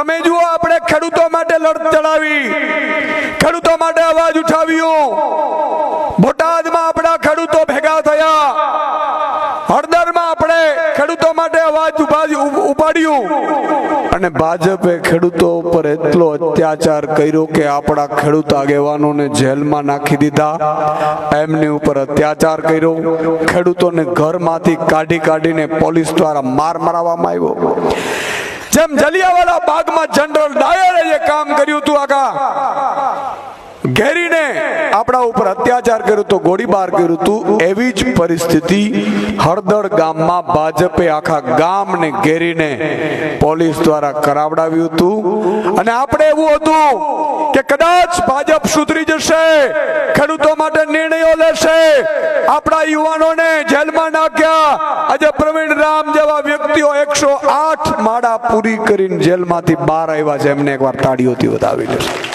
તમે જુઓ, આપણે ખેડૂતો માટે લડત ચલાવી, ખેડૂતો માટે અવાજ ઉઠાવ્યો, બોટાદમાં આપણા ખેડૂતો ભેગા થયા, હળદરમાં આપણે ખેડૂતો માટે અવાજ ઉપાડ્યું, અને ભાજપે ખેડૂતો ઉપર એટલો અત્યાચાર કર્યો કે આપણા ખેડૂત આગેવાનોને જેલમાં નાખી દીધા, એમની ઉપર અત્યાચાર કર્યો, ખેડૂતોને ઘરમાંથી કાઢીને પોલીસ દ્વારા માર મરાવવામાં આવ્યો। જેમ જલિયાવાલા બાગમાં જનરલ ડાયરે જે કામ કર્યું હતું, આખા ઘેરીને આપણા ઉપર અત્યાચાર કર્યો તો, ગોળીબાર કર્યું હતું, એવી જ પરિસ્થિતિ હળદર ગામમાં ભાજપે આખા ગામને ઘેરીને પોલીસ દ્વારા કરાવડાવ્યું હતું। અને આપણે એવું હતું કે કદાચ ભાજપ સુધરી જશે, ખેડૂતો માટે નિર્ણયો લેશે, આપણા યુવાનોને જેલમાં નાખ્યા, આજે પ્રવીણ રામ જેવા વ્યક્તિઓ 108 માળા પૂરી કરીને જેલમાંથી બહાર આવ્યા છે, એમને એકવાર તાળીઓથી વધાવી લેશે।